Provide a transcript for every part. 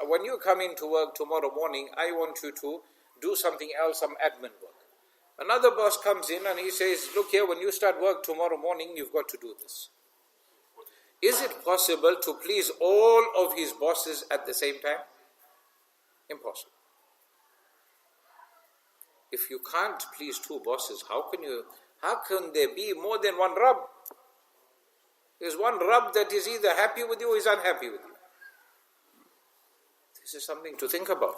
when you come into work tomorrow morning, I want you to do something else, some admin work. Another boss comes in and he says, look here, when you start work tomorrow morning, you've got to do this. Is it possible to please all of his bosses at the same time? Impossible. If you can't please two bosses, how can there be more than one Rabb? There's one Rabb that is either happy with you or is unhappy with you. This is something to think about.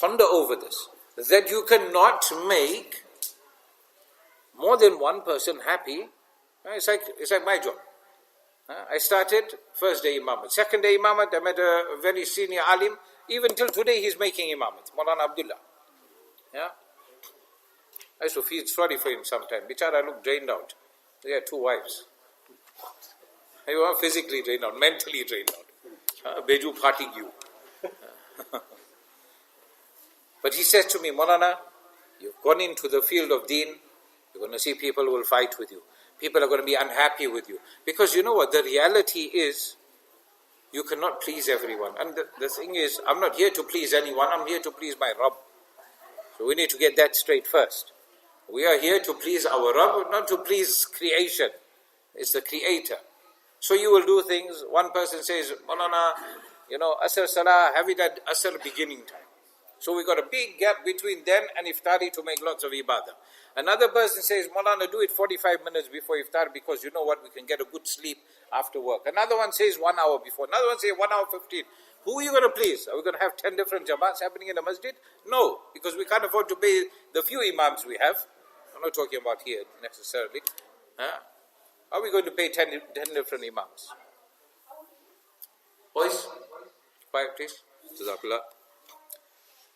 Ponder over this. That you cannot make more than one person happy. It's like my job. I started first day imamat. Second day imamat, I met a very senior alim. Even till today he's making imamat. Maulana Abdullah. Yeah? I used to feel sorry for him sometime. Bichara looked drained out. He had two wives. He was physically drained out, mentally drained out. Beju fatigue you. But he says to me, Maulana, you've gone into the field of deen, you're going to see people who will fight with you. People are going to be unhappy with you. Because you know what, the reality is, you cannot please everyone. And the thing is, I'm not here to please anyone, I'm here to please my Rabb. So we need to get that straight first. We are here to please our Rabb, not to please creation. It's the Creator. So you will do things, one person says, Maulana, Asr Salah, have it at Asr beginning time. So we got a big gap between then and Iftari to make lots of ibadah. Another person says, Maulana, do it 45 minutes before Iftar because you know what, we can get a good sleep after work. Another one says 1 hour before. Another one says 1 hour 15. Who are you going to please? Are we going to have 10 different jamaats happening in the masjid? No, because we can't afford to pay the few imams we have. I'm not talking about here necessarily. Are we going to pay 10 different imams? Boys, quiet please. Jazakallah.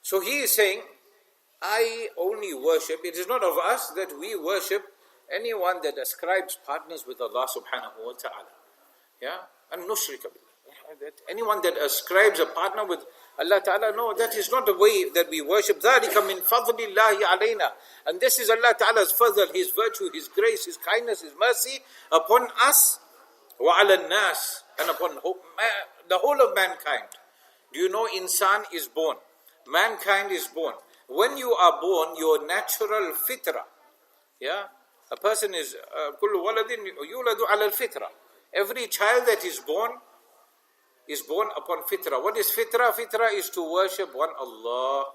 So he is saying, I only worship, it is not of us that we worship anyone that ascribes partners with Allah subhanahu wa ta'ala. Yeah? And nushrika billah. Anyone that ascribes a partner with Allah ta'ala, no, that is not the way that we worship. ذَلِكَ مِنْ فَضْلِ اللَّهِ عَلَيْنَا. And this is Allah ta'ala's fadl, His virtue, His grace, His kindness, His mercy upon us, وَعَلَى النَّاسِ, and upon the whole of mankind. Do you know insan is born? Mankind is born. When you are born, your natural fitra, yeah, a person is كُلُّ وَلَدٍ يُولَدُ عَلَى الْفِطْرَةِ. Every child that is born upon fitra. What is fitra? Fitra is to worship one Allah.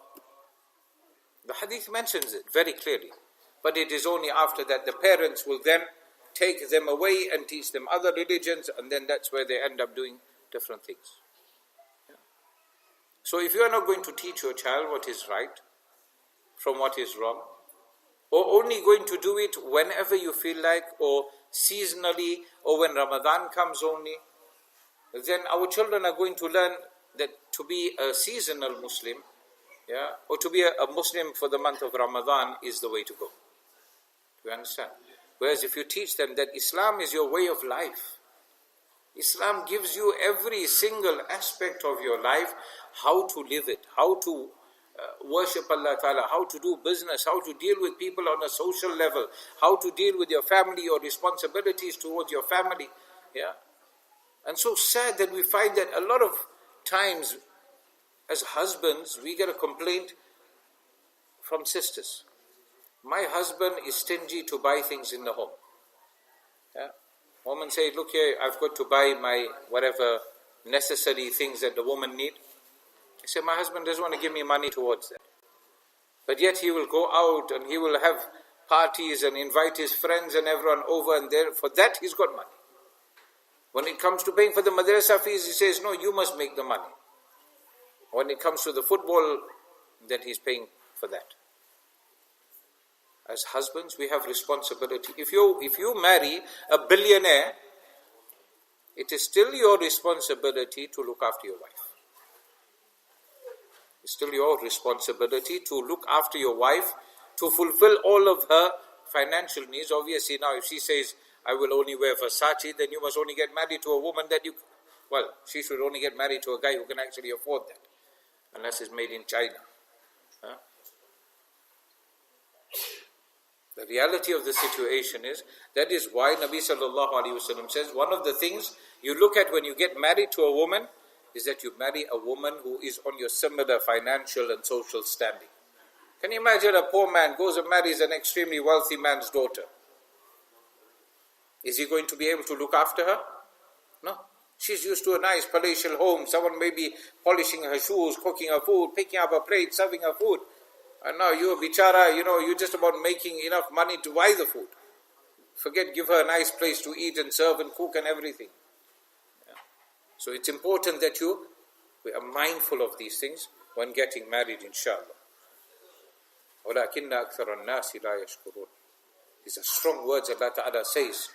The hadith mentions it very clearly. But it is only after that the parents will then take them away and teach them other religions, and then that's where they end up doing different things. So if you are not going to teach your child what is right from what is wrong, or only going to do it whenever you feel like, or seasonally, or when Ramadan comes only, then our children are going to learn that to be a seasonal Muslim, yeah, or to be a Muslim for the month of Ramadan is the way to go. Do you understand? Whereas if you teach them that Islam is your way of life, Islam gives you every single aspect of your life, how to live it, how to worship Allah Ta'ala, how to do business, how to deal with people on a social level, how to deal with your family, your responsibilities towards your family. Yeah. And so sad that we find that a lot of times as husbands, we get a complaint from sisters. My husband is stingy to buy things in the home. Yeah. Woman say, look here, I've got to buy my whatever necessary things that the woman need. I say, my husband doesn't want to give me money towards that. But yet he will go out and he will have parties and invite his friends and everyone over, and there for that he's got money. When it comes to paying for the madrasa fees, he says, no, you must make the money. When it comes to the football, then he's paying for that. As husbands, we have responsibility. If you marry a billionaire, it is still your responsibility to look after your wife. It's still your responsibility to look after your wife, to fulfill all of her financial needs. Obviously now if she says, I will only wear Versace, then you must only get married to a woman that she should only get married to a guy who can actually afford that. Unless it's made in China. Huh? The reality of the situation is, that is why Nabi sallallahu alaihi wasallam says, one of the things you look at when you get married to a woman is that you marry a woman who is on your similar financial and social standing. Can you imagine a poor man goes and marries an extremely wealthy man's daughter? Is he going to be able to look after her? No. She's used to a nice palatial home. Someone may be polishing her shoes, cooking her food, picking up her plate, serving her food. And now you're bichara, you're just about making enough money to buy the food. Forget, give her a nice place to eat and serve and cook and everything. Yeah. So it's important that we are mindful of these things when getting married, inshallah. وَلَكِنَّ أَكْثَرَ النَّاسِ لَا يَشْكُرُونَ. These are strong words Allah Ta'ala says.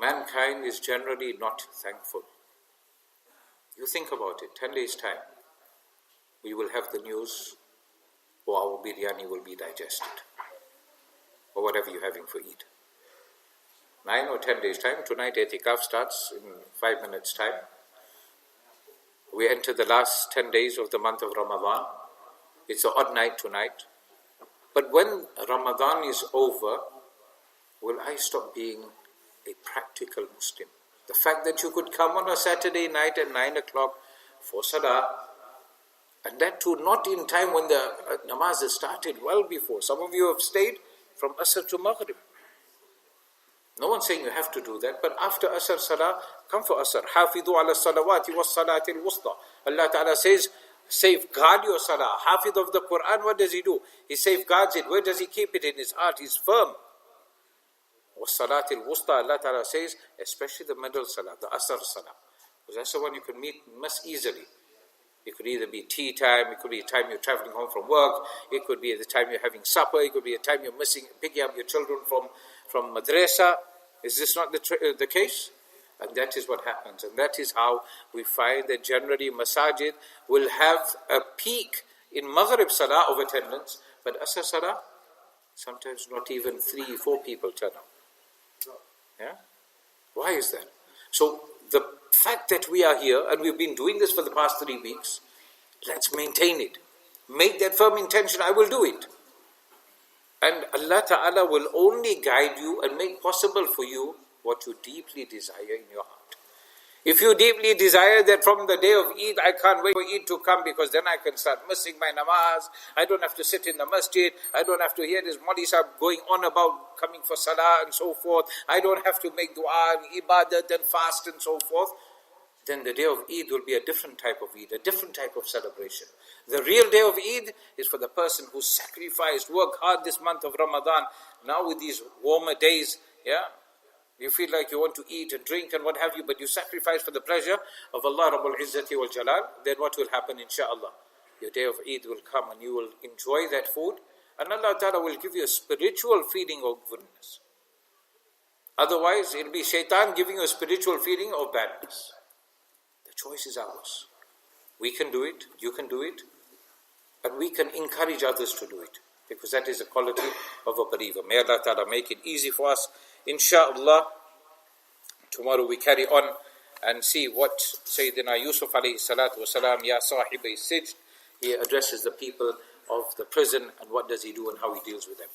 Mankind is generally not thankful. You think about it, 10 days time, we will have the news, or our biryani will be digested, or whatever you're having for Eid. 9 or 10 days time, tonight Etikaf starts in 5 minutes time. We enter the last 10 days of the month of Ramadan. It's an odd night tonight. But when Ramadan is over, will I stop being a practical Muslim? The fact that you could come on a Saturday night at 9 o'clock for Salah, and that too not in time when the namaz has started, well before. Some of you have stayed from Asr to Maghrib. No one's saying you have to do that, but after Asr Salah, come for Asr. Hafidhu ala salawati was salatil wusta. Allah Ta'ala says, safeguard your Salah. Hafidh of the Quran, what does he do? He safeguards it. Where does he keep it? In his heart. He's firm. وَالصَّلَاةِ الْوُسْطَى, Allah Ta'ala says, especially the middle Salah, the Asr Salah. Because that's the one you can meet most easily. It could either be tea time, it could be a time you're traveling home from work, it could be the time you're having supper, it could be a time you're picking up your children from madrasa. Is this not the case? And that is what happens. And that is how we find that generally masajid will have a peak in Maghrib Salah of attendance, but Asr Salah, sometimes not even 3-4 people turn up. Yeah? Why is that? So the fact that we are here and we've been doing this for the past 3 weeks, let's maintain it. Make that firm intention, I will do it. And Allah Ta'ala will only guide you and make possible for you what you deeply desire in your heart. If you deeply desire that from the day of Eid, I can't wait for Eid to come because then I can start missing my namaz, I don't have to sit in the masjid, I don't have to hear this Mawli Sahib going on about coming for salah and so forth, I don't have to make dua and ibadat and fast and so forth, then the day of Eid will be a different type of Eid, a different type of celebration. The real day of Eid is for the person who sacrificed, worked hard this month of Ramadan. Now with these warmer days, you feel like you want to eat and drink and what have you, but you sacrifice for the pleasure of Allah Rabbul Izzati wal Jalal, then what will happen, inshaAllah? Your day of Eid will come and you will enjoy that food, and Allah Ta'ala will give you a spiritual feeling of goodness. Otherwise, it will be shaitan giving you a spiritual feeling of badness. The choice is ours. We can do it, you can do it, and we can encourage others to do it, because that is a quality of a believer. May Allah Ta'ala make it easy for us. Insha'Allah, tomorrow we carry on and see what Sayyidina Yusuf alayhi salatu wasalam, Ya Sahibi Sijn, he addresses the people of the prison and what does he do and how he deals with them.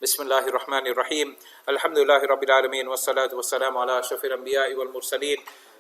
Bismillahir Rahmanir Rahim. Alhamdulillahi Rabbil Alameen. Wassalatu wassalamu ala shafir anbiya'i wal mursaleen.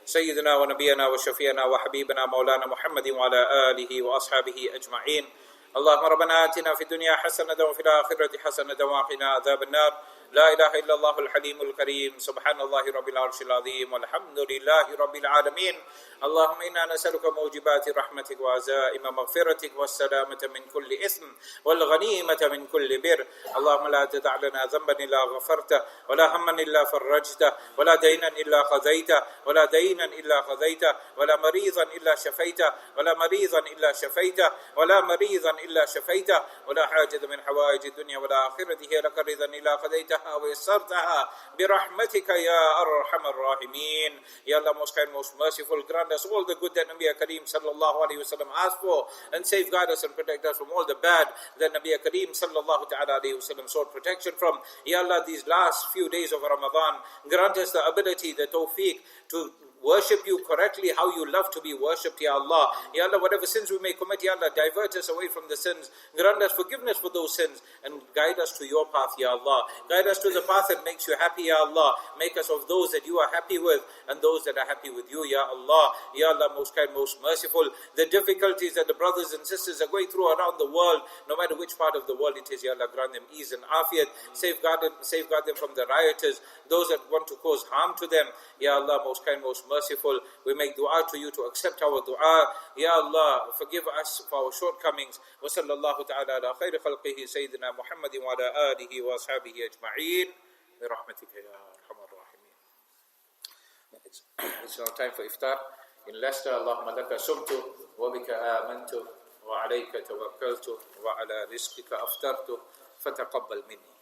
Sayyidina wa nabiyana wa shafi'ana wa habibana maulana Muhammadin wa ala alihi wa ashabihi ajma'in. Allahumma rabbana atina fid dunya hasanatan wa fil akhirati hasanatan wa qina adhaban nar. لا إله إلا الله الحليم الكريم سبحان الله رب العرش العظيم والحمد لله رب العالمين اللهم إنا نسألك موجبات رحمتك وعزائم مغفرتك والسلامة من كل إثم والغنيمة من كل بر اللهم لا تدع لنا ذنبا إلا غفرته ولا هما إلا فرجته ولا دينا إلا قضيته ولا دينا إلا قضيته ولا مريضا إلا شفيته ولا مريضا إلا شفيته ولا مريضا إلا شفيته ولا حاجة من حوائج الدنيا والآخرة هي لك رضا إلا قضيته ويسرتها برحمتك يا أرحم الراحمين. Ya Allah, most kind, most merciful, grant us all the good that Nabi Kareem sallallahu alayhi wa sallam asked for, and safeguard us and protect us from all the bad that Nabi Kareem sallallahu alayhi wa sallam sought protection from. Ya Allah, these last few days of Ramadan, grant us the ability, the tawfiq to worship you correctly, how you love to be worshipped, Ya Allah. Ya Allah, whatever sins we may commit, Ya Allah, divert us away from the sins. Grant us forgiveness for those sins and guide us to your path, Ya Allah. Guide us to the path that makes you happy, Ya Allah. Make us of those that you are happy with and those that are happy with you, Ya Allah. Ya Allah, most kind, most merciful. The difficulties that the brothers and sisters are going through around the world, no matter which part of the world it is, Ya Allah, grant them ease and afiyat. Safeguard them from the rioters, those that want to cause harm to them. Ya Allah, most kind, most merciful. We make dua to you to accept our dua. Ya Allah, forgive us for our shortcomings. Wa sallallahu ta'ala ala khayri khalqihi Sayyidina Muhammadin wa ala alihi wa ashabihi ajma'een. Bi rahmatika ya arhamar rahimin. It's now time for iftar. In Leicester, Allahumma laka sumtu wa bika amantu wa alayka tawakkaltu wa ala rizqika aftartu fataqabbal minni.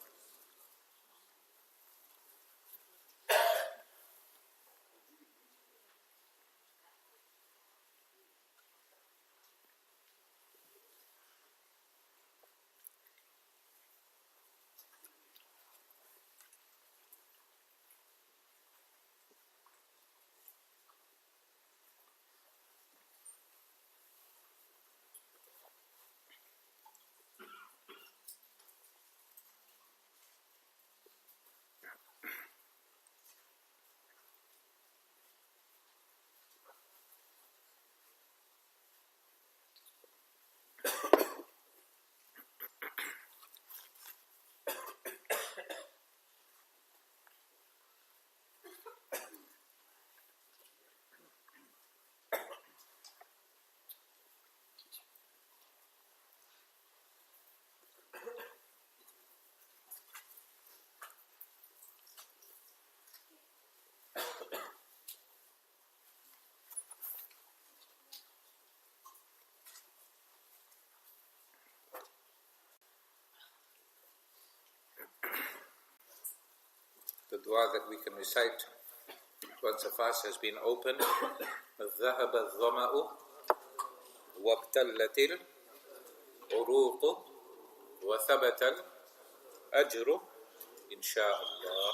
The dua that we can recite once the fast has been opened. ذهب الظمأ وابتلت العروق وثبت الأجر إن شاء الله.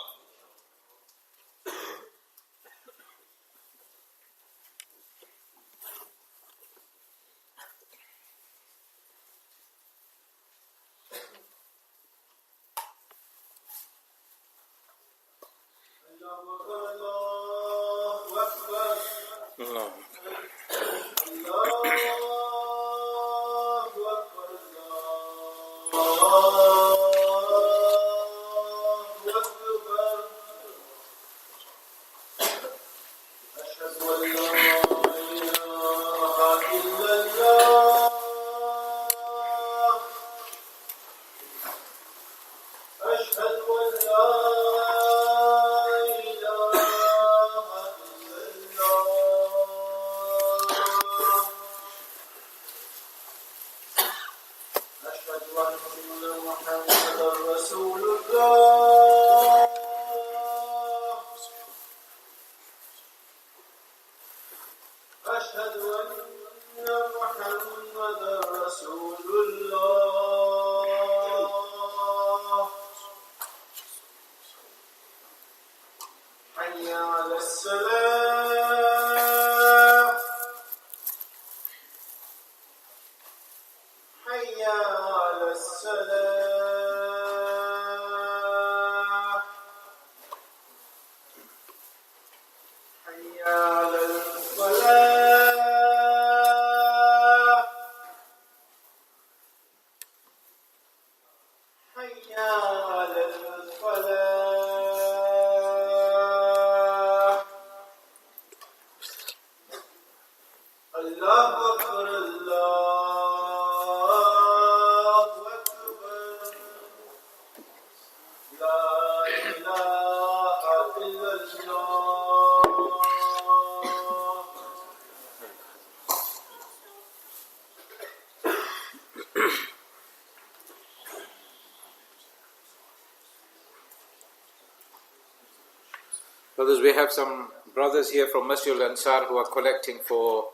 Brothers, we have some brothers here from Masjid al-Ansar who are collecting for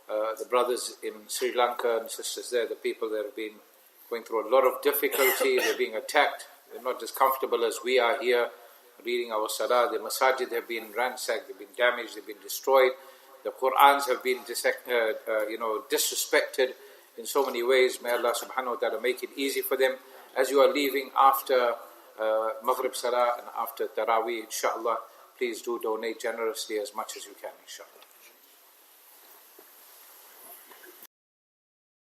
the brothers in Sri Lanka and sisters there, the people that have been going through a lot of difficulty, they're being attacked, they're not as comfortable as we are here. reading our salah. The masajid have been ransacked, they've been damaged, they've been destroyed. The Qur'ans have been disrespected in so many ways. May Allah subhanahu wa ta'ala make it easy for them. As you are leaving after Maghrib Salah and after Taraweeh, inshallah, please do donate generously as much as you can, inshallah.